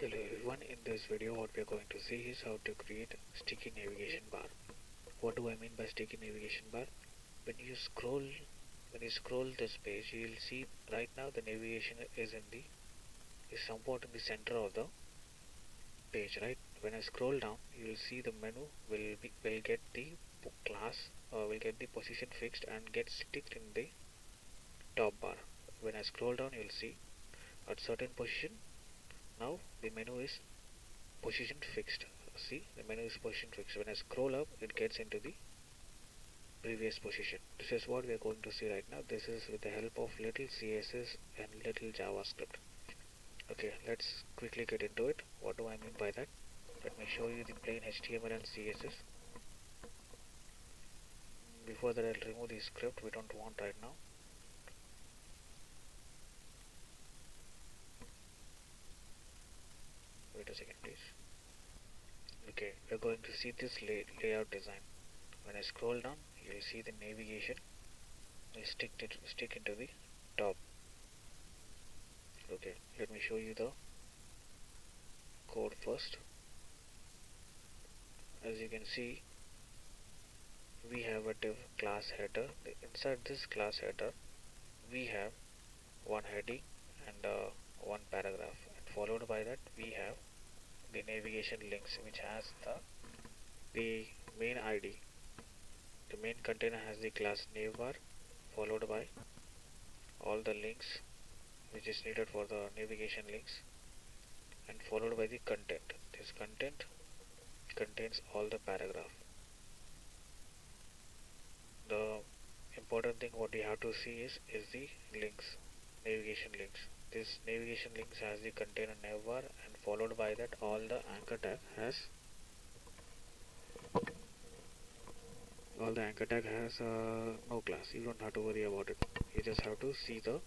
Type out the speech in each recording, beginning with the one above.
Hello everyone, in this video what we are going to see is how to create sticky navigation bar. What do I mean by sticky navigation bar? When you scroll this page, you will see right now the navigation is somewhat in the center of the page, right? When I scroll down, you will see the menu will get the class or will get the position fixed and get sticked in the top bar. When I scroll down, you will see at certain position. Now the menu is position fixed. See, the menu is position fixed. When I scroll up, it gets into the previous position. This is what we are going to see right now. This is with the help of little CSS and little JavaScript. Okay, let's quickly get into it. What do I mean by that? Let me show you the plain HTML and CSS. Before that, I'll remove the script we don't want right now. Wait a second, please. Okay, we're going to see this layout design. When I scroll down, you'll see the navigation will stick into the top. Okay, let me show you the code first. As you can see, we have a div class header. Inside this class header, we have one heading and one paragraph, and followed by that we have the navigation links, which has the main ID. The main container has the class Navbar, followed by all the links which is needed for the navigation links, and followed by the content. This content contains all the paragraph. The important thing what we have to see is the links, navigation links. This navigation links has the container navbar, and followed by that all the anchor tag has no class. You don't have to worry about it. You just have to see the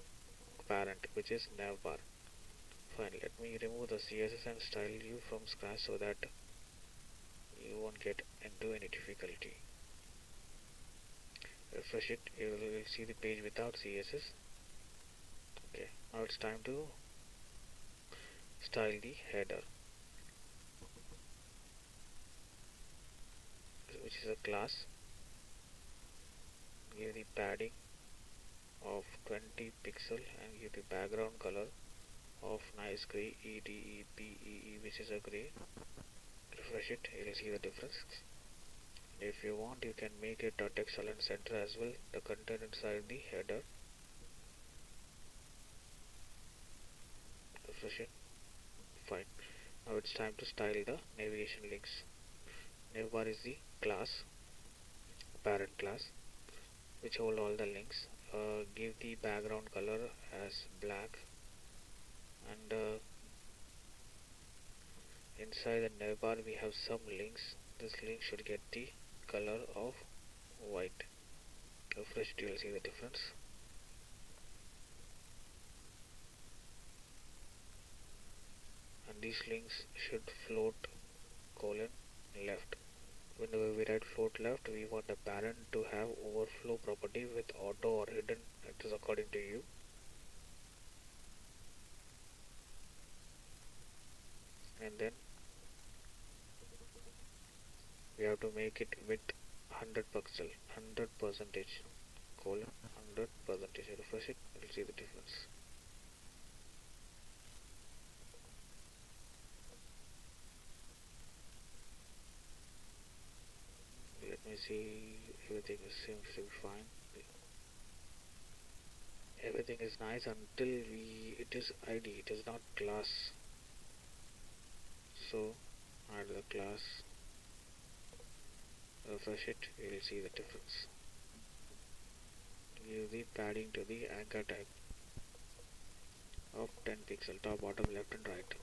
parent, which is navbar. Fine, let me remove the CSS and style you from scratch so that you won't get into any difficulty. Refresh it, you will see the page without CSS. Okay, now it's time to style the header, which is a class. Give the padding of 20 pixel and give the background color of nice gray, EDEPEE, which is a gray. Refresh it, you will see the difference. If you want, you can make it a text align center as well, the content inside the header. Refresh it. Fine. Now it's time to style the navigation links. Navbar is the class, parent class, which hold all the links. Give the background color as black, and inside the navbar we have some links. This link should get the color of white. Refresh it, you will see the difference. And these links should float left. Whenever we write float left, we want the parent to have overflow property with auto or hidden. It is according to you. And then we have to make it with 100 pixel, 100 percentage, colon 100 percentage. Refresh it, you will see the difference. Let me see, everything seems to be fine. Everything is nice until it is ID, it is not class. So add the class, refresh it, you will see the difference. Give the padding to the anchor tag of 10 pixel, top, bottom, left and right.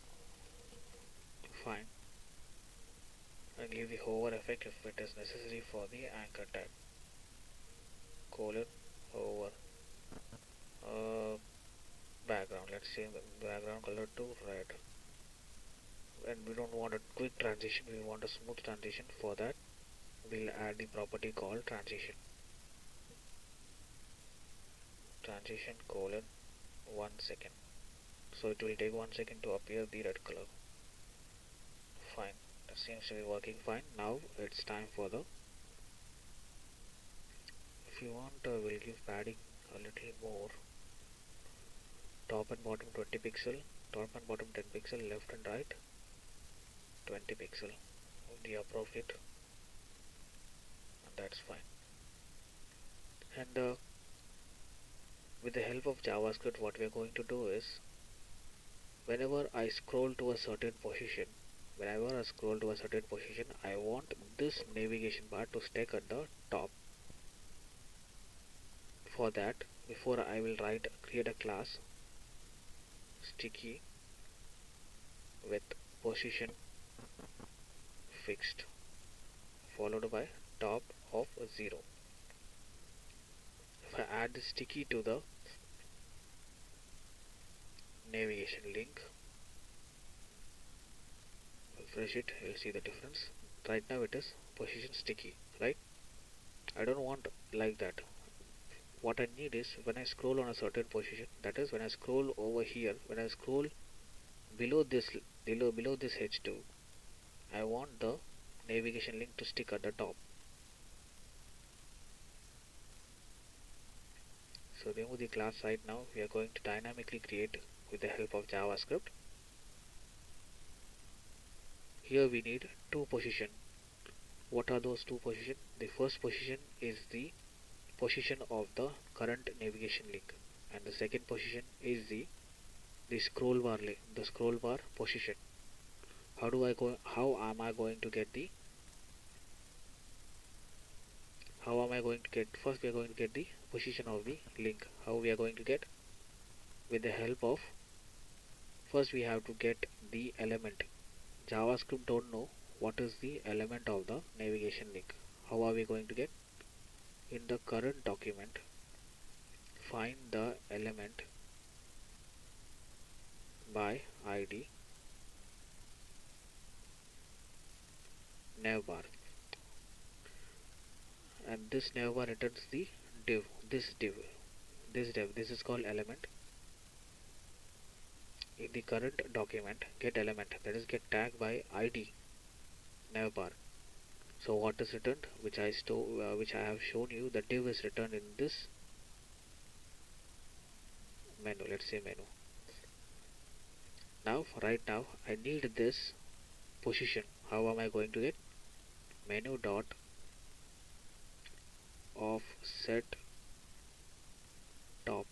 Fine. And give the hover effect if it is necessary for the anchor tag. Colon hover. Background, let's change the background color to red. And we don't want a quick transition, we want a smooth transition. For that, we'll add the property called transition. Transition colon 1 second. So it will take 1 second to appear the red color. Fine. That seems to be working fine. Now it's time for the, if you want, we'll give padding a little more. Top and bottom 20 pixel, top and bottom 10 pixel, left and right 20 pixel, the appropriate, and that's fine. And with the help of JavaScript, what we are going to do is, whenever I scroll to a certain position, I want this navigation bar to stick at the top. For that, before I will create a class sticky with position fixed followed by top of 0. If I add the sticky to the navigation link, refresh it, you'll see the difference. Right now it is position sticky, right? I don't want like that. What I need is, when I scroll on a certain position, that is when I scroll over here, when I scroll below this H2, I want the navigation link to stick at the top. So remove the class right now. We are going to dynamically create with the help of JavaScript. Here we need two positions. What are those two positions? The first position is the position of the current navigation link, and the second position is the scroll bar position. How am I going to get first we are going to get the position of the link. How we are going to get? With the help of, first we have to get the element. JavaScript don't know what is the element of the navigation link. How are we going to get? In the current document, find the element by ID navbar, and this navbar returns the div. This is called element. In the current document, get element, that is get tag by ID navbar. So what is returned? Which I have shown you. The div is returned in this menu. Let's say menu. Now, right now, I need this position. How am I going to get? Menu dot offset top,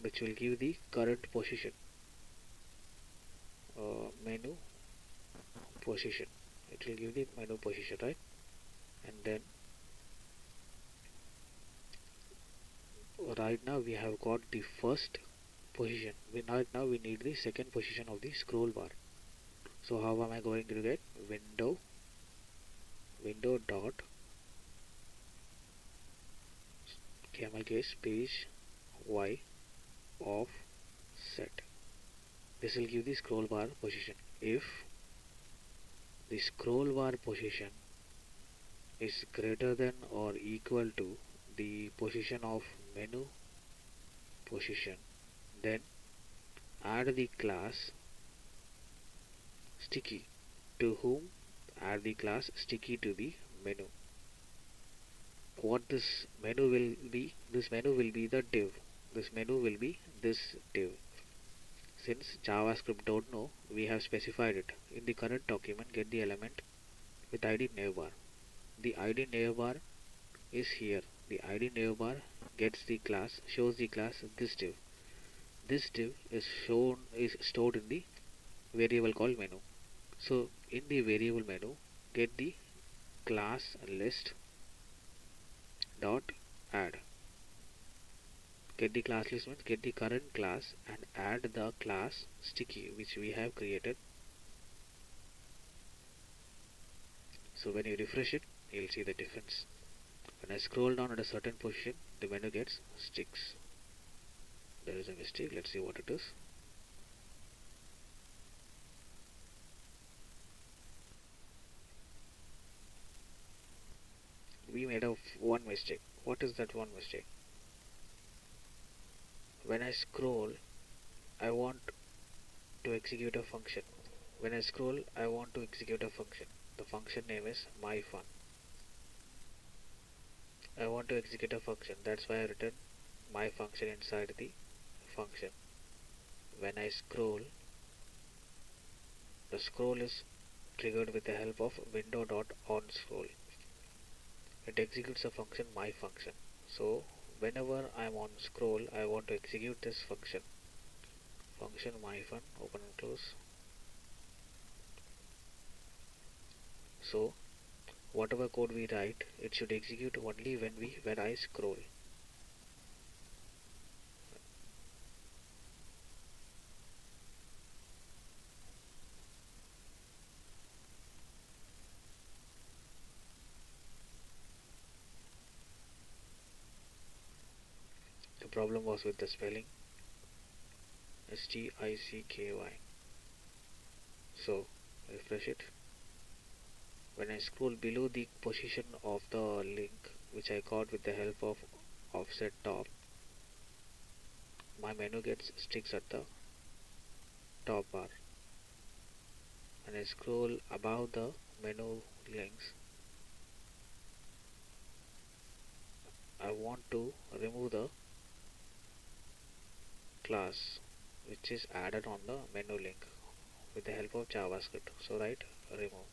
which will give the current position. Menu position. It will give the menu position, right? And then right now we have got the first position. Right now we need the second position of the scroll bar. So how am I going to get? Window dot camel case page y offset. This will give the scroll bar position. If the scroll bar position is greater than or equal to the position of menu position, then add the class sticky. To whom? Add the class sticky to the menu. What this menu will be? This menu will be the div. This menu will be this div. Since JavaScript don't know, we have specified it. In the current document, get the element with ID navbar. The ID navbar is here. The ID navbar gets the class, shows the class this div. This div is stored in the variable called menu. So in the variable menu, get the class list dot add. Get the class list means get the current class and add the class sticky which we have created. So when you refresh it, you'll see the difference. When I scroll down at a certain position, the menu gets sticks. There is a mistake. Let's see what it is. We made one mistake. What is that one mistake? When I scroll, I want to execute a function. When I scroll, I want to execute a function. The function name is myFun. I want to execute a function, that's why I return my function inside the function. When I scroll, the scroll is triggered with the help of window.onscroll. It executes a function myFunction. So whenever I'm on scroll, I want to execute this function. Function myFun, open and close. So whatever code we write, it should execute only when I scroll. The problem was with the spelling, sticky. So refresh it. When I scroll below the position of the link which I got with the help of offsetTop, my menu gets sticks at the top bar. When I scroll above the menu links, I want to remove the class which is added on the menu link with the help of JavaScript. So write remove.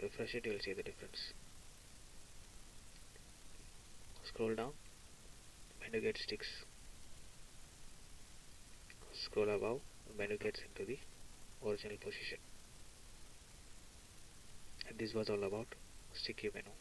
Refresh it, you'll see the difference. Scroll down, menu gets sticks. Scroll above, menu gets into the original position. And this was all about sticky menu.